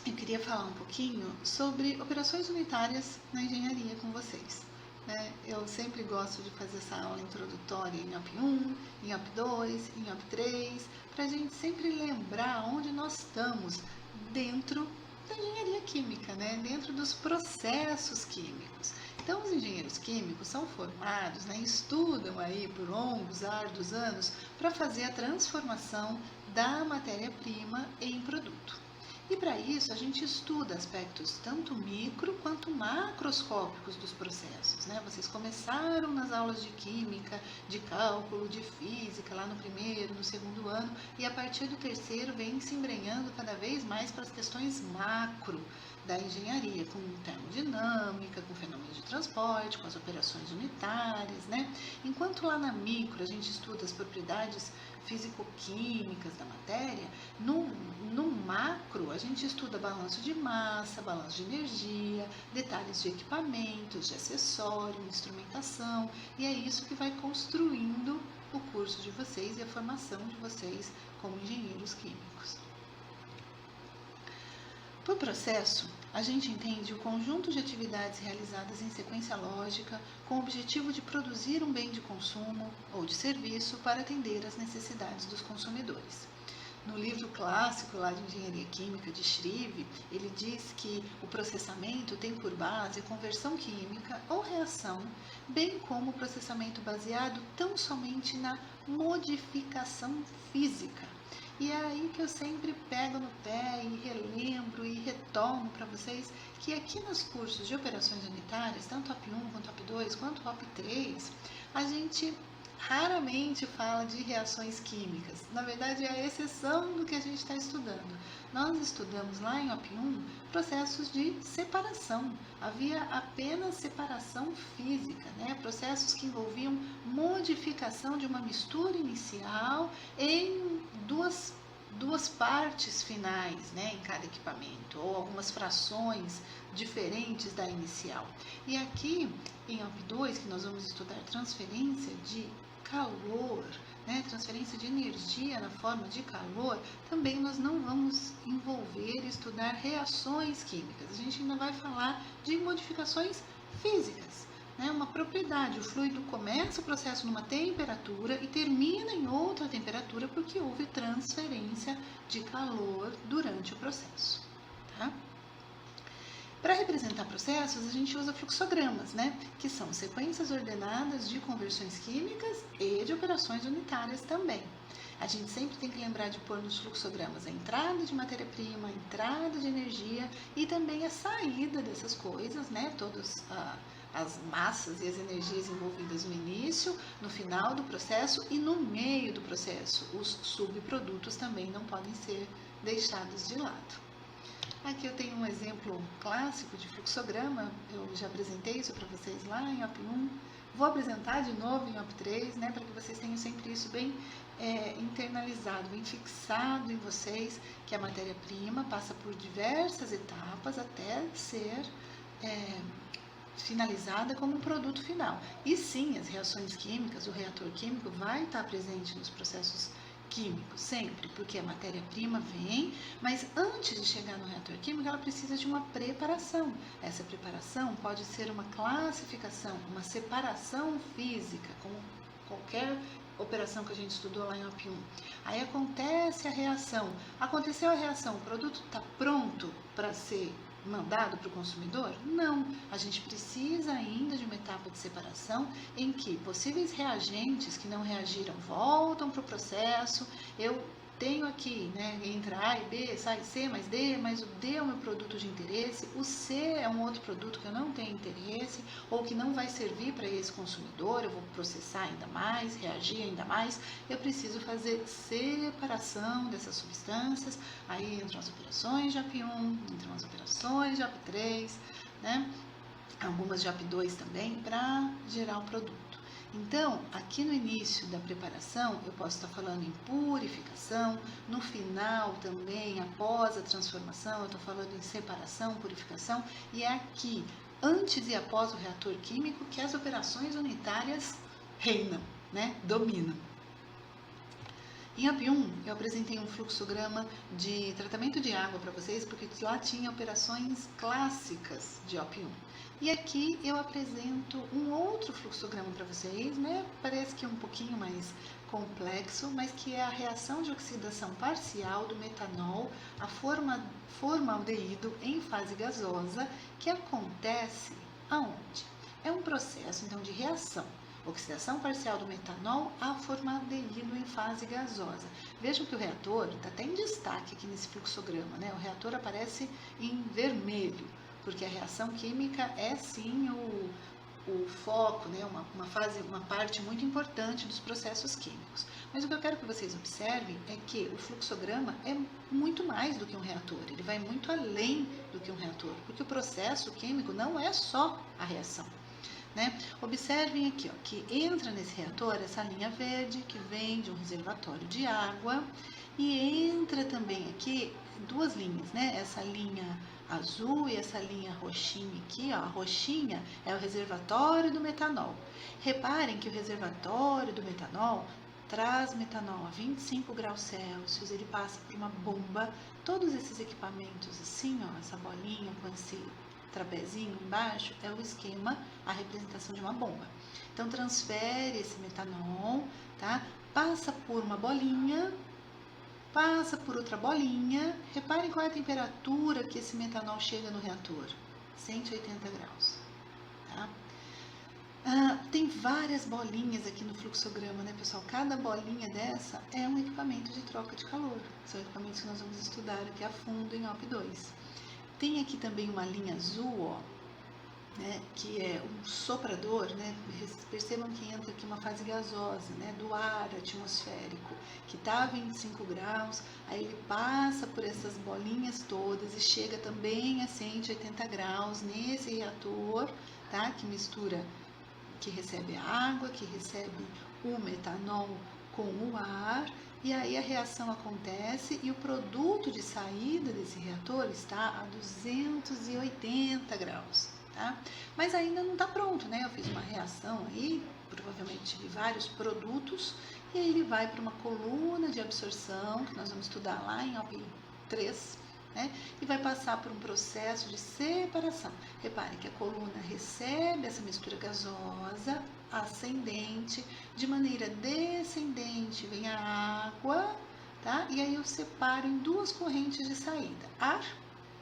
eu queria falar um pouquinho sobre operações unitárias na engenharia com vocês. Eu sempre gosto de fazer essa aula introdutória em OP1, em OP2, em OP3, para a gente sempre lembrar onde nós estamos dentro da engenharia química, dentro dos processos químicos. Então, os engenheiros químicos são formados, estudam aí por longos, árduos anos para fazer a transformação da matéria-prima em produto. E para isso a gente estuda aspectos tanto micro quanto macroscópicos dos processos. Vocês começaram nas aulas de química, de cálculo, de física, lá no primeiro, no segundo ano, e a partir do terceiro vem se embrenhando cada vez mais para as questões macro da engenharia, com termodinâmica, com fenômenos de transporte, com as operações unitárias, Enquanto lá na micro a gente estuda as propriedades físico-químicas da matéria, no macro a gente estuda balanço de massa, balanço de energia, detalhes de equipamentos, de acessório, instrumentação, e é isso que vai construindo o curso de vocês e a formação de vocês como engenheiros químicos. Por processo, a gente entende o conjunto de atividades realizadas em sequência lógica com o objetivo de produzir um bem de consumo ou de serviço para atender às necessidades dos consumidores. No livro clássico lá de Engenharia Química de Shreve, ele diz que o processamento tem por base a conversão química ou reação, bem como o processamento baseado tão somente na modificação física. E é aí que eu sempre pego no pé e relembro e retorno para vocês que aqui nos cursos de operações unitárias, tanto OP1 quanto OP2 quanto OP3, a gente raramente fala de reações químicas. Na verdade, é a exceção do que a gente está estudando. Nós estudamos lá em OP1 processos de separação. Havia apenas separação física, processos que envolviam modificação de uma mistura inicial em duas partes finais, em cada equipamento, ou algumas frações diferentes da inicial. E aqui em OP2, que nós vamos estudar transferência de calor, transferência de energia na forma de calor, também nós não vamos envolver e estudar reações químicas. A gente ainda vai falar de modificações físicas. Uma propriedade, o fluido começa o processo numa temperatura e termina em outra temperatura porque houve transferência de calor durante o processo. Para representar processos, a gente usa fluxogramas, que são sequências ordenadas de conversões químicas e de operações unitárias também. A gente sempre tem que lembrar de pôr nos fluxogramas a entrada de matéria-prima, a entrada de energia e também a saída dessas coisas, todas as massas e as energias envolvidas no início, no final do processo e no meio do processo. Os subprodutos também não podem ser deixados de lado. Aqui eu tenho um exemplo clássico de fluxograma, eu já apresentei isso para vocês lá em OP1, vou apresentar de novo em OP3, para que vocês tenham sempre isso bem internalizado, bem fixado em vocês, que a matéria-prima passa por diversas etapas até ser finalizada como um produto final. E sim, as reações químicas, o reator químico vai estar presente nos processos químicos, sempre, porque a matéria-prima vem, mas antes de chegar no reator químico, ela precisa de uma preparação. Essa preparação pode ser uma classificação, uma separação física, como qualquer operação que a gente estudou lá em OP1. Aí acontece a reação. Aconteceu a reação, o produto está pronto para ser mandado para o consumidor? Não, a gente precisa ainda de uma etapa de separação em que possíveis reagentes que não reagiram voltam para o processo. Eu tenho aqui, entra A e B, sai C mais D, mas o D é o meu produto de interesse, o C é um outro produto que eu não tenho interesse ou que não vai servir para esse consumidor, eu vou processar ainda mais, reagir ainda mais, eu preciso fazer separação dessas substâncias, aí entram as operações de OP1, entram as operações de OP3, algumas de OP2 também, para gerar o produto. Então, aqui no início da preparação, eu posso estar falando em purificação, no final também, após a transformação, eu estou falando em separação, purificação, e é aqui, antes e após o reator químico, que as operações unitárias reinam, dominam. Em OP1, eu apresentei um fluxograma de tratamento de água para vocês, porque lá tinha operações clássicas de OP1. E aqui eu apresento um outro fluxograma para vocês, né? Parece que um pouquinho mais complexo, mas que é a reação de oxidação parcial do metanol a formaldeído em fase gasosa, que acontece aonde? É um processo, então, de reação. Oxidação parcial do metanol a formaldeído em fase gasosa. Vejam que o reator está até em destaque aqui nesse fluxograma, né? O reator aparece em vermelho, porque a reação química é sim o foco, né? uma parte muito importante dos processos químicos. Mas o que eu quero que vocês observem é que o fluxograma é muito mais do que um reator, ele vai muito além do que um reator, porque o processo químico não é só a reação. Né? Observem aqui, ó, que entra nesse reator essa linha verde que vem de um reservatório de água e entra também aqui duas linhas, né? Essa linha azul e essa linha roxinha aqui, ó, a roxinha é o reservatório do metanol. Reparem que o reservatório do metanol traz metanol a 25 graus Celsius, ele passa por uma bomba, todos esses equipamentos assim, ó, essa bolinha com esse trapezinho embaixo é o esquema, a representação de uma bomba. Então transfere esse metanol, tá? Passa por uma bolinha, passa por outra bolinha. Reparem qual é a temperatura que esse metanol chega no reator: 180 graus. Tá? Tem várias bolinhas aqui no fluxograma, né, pessoal? Cada bolinha dessa é um equipamento de troca de calor. São equipamentos que nós vamos estudar aqui a fundo em OP2. Tem aqui também uma linha azul, ó, né, que é um soprador, né? Percebam que entra aqui uma fase gasosa, né, do ar atmosférico, que está a 25 graus, aí ele passa por essas bolinhas todas e chega também a 180 graus nesse reator, tá? Que mistura, que recebe a água, que recebe o metanol com o ar, e aí a reação acontece e o produto de saída desse reator está a 280 graus, tá? Mas ainda não está pronto, né? Eu fiz uma reação aí, provavelmente tive vários produtos, e aí ele vai para uma coluna de absorção, que nós vamos estudar lá em OP3, né? E vai passar por um processo de separação. Reparem que a coluna recebe essa mistura gasosa ascendente, de maneira descendente vem a água, tá? E aí eu separo em duas correntes de saída, ar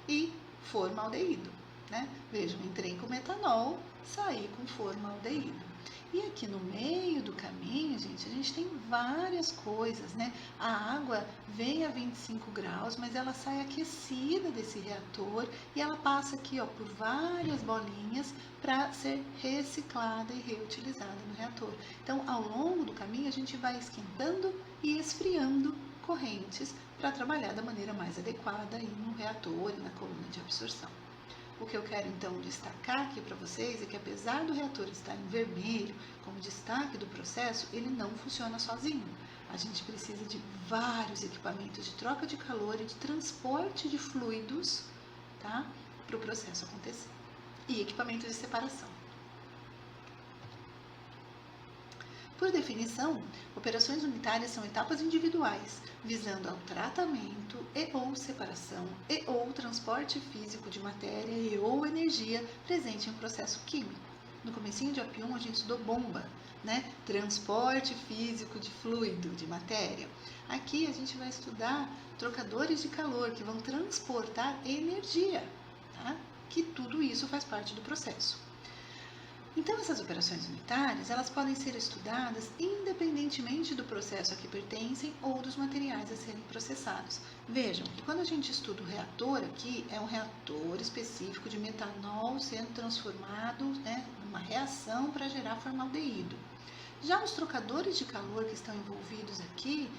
e formaldeído, né? Vejam, entrei com metanol, saí com formaldeído. E aqui no meio do caminho, gente, a gente tem várias coisas, né? A água vem a 25 graus, mas ela sai aquecida desse reator e ela passa aqui, ó, por várias bolinhas para ser reciclada e reutilizada no reator. Então, ao longo do caminho, a gente vai esquentando e esfriando correntes para trabalhar da maneira mais adequada aí no reator e na coluna de absorção. O que eu quero então destacar aqui para vocês é que, apesar do reator estar em vermelho como destaque do processo, ele não funciona sozinho. A gente precisa de vários equipamentos de troca de calor e de transporte de fluidos, tá? Para o processo acontecer. E equipamentos de separação. Por definição, operações unitárias são etapas individuais, visando ao tratamento e ou separação e ou transporte físico de matéria e ou energia presente em um processo químico. No comecinho de OP1 a gente estudou bomba, né? Transporte físico de fluido, de matéria. Aqui a gente vai estudar trocadores de calor que vão transportar energia, tá? Que tudo isso faz parte do processo. Então, essas operações unitárias, elas podem ser estudadas independentemente do processo a que pertencem ou dos materiais a serem processados. Vejam que quando a gente estuda o reator aqui, é um reator específico de metanol sendo transformado, né, numa reação para gerar formaldeído. Já os trocadores de calor que estão envolvidos aqui,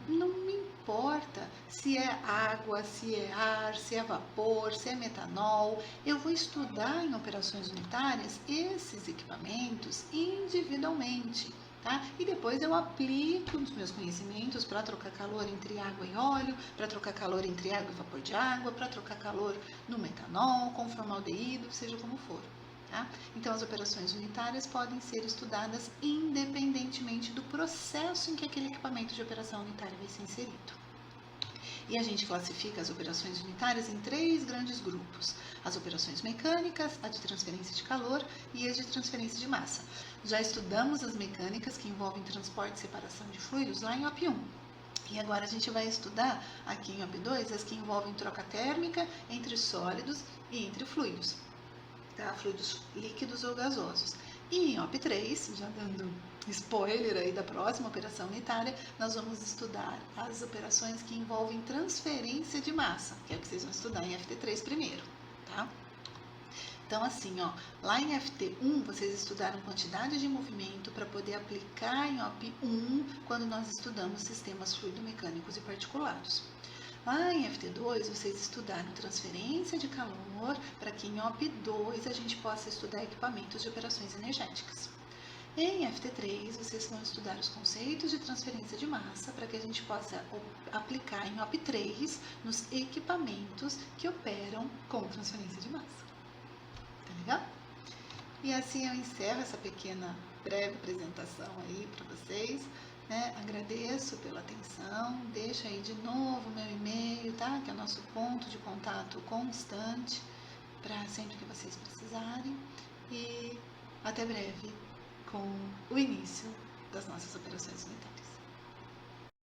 não me importa se é água, se é ar, se é vapor, se é metanol. Eu vou estudar em operações unitárias esses equipamentos individualmente, tá? E depois eu aplico os meus conhecimentos para trocar calor entre água e óleo, para trocar calor entre água e vapor de água, para trocar calor no metanol, com formaldeído, seja como for, Tá? Então, as operações unitárias podem ser estudadas independentemente do processo em que aquele equipamento de operação unitária vai ser inserido. E a gente classifica as operações unitárias em 3 grandes grupos: as operações mecânicas, a de transferência de calor e as de transferência de massa. Já estudamos as mecânicas, que envolvem transporte e separação de fluidos, lá em OP1. E agora a gente vai estudar aqui em OP2 as que envolvem troca térmica entre sólidos e entre fluidos, tá? Fluidos líquidos ou gasosos. E em OP3, já dando spoiler aí da próxima operação unitária, nós vamos estudar as operações que envolvem transferência de massa, que é o que vocês vão estudar em FT3 primeiro, tá? Então, assim, ó, lá em FT1 vocês estudaram quantidade de movimento para poder aplicar em OP1 quando nós estudamos sistemas fluidomecânicos e particulados. Lá em FT2 vocês estudaram transferência de calor para que em OP2 a gente possa estudar equipamentos de operações energéticas. Em FT3 vocês vão estudar os conceitos de transferência de massa para que a gente possa aplicar em OP3 nos equipamentos que operam com transferência de massa. Tá legal? E assim eu encerro essa pequena, breve apresentação aí para vocês, né? Agradeço pela atenção, deixo aí de novo meu e-mail, tá? Que é o nosso ponto de contato constante para sempre que vocês precisarem. E até breve com o início das nossas operações unitárias.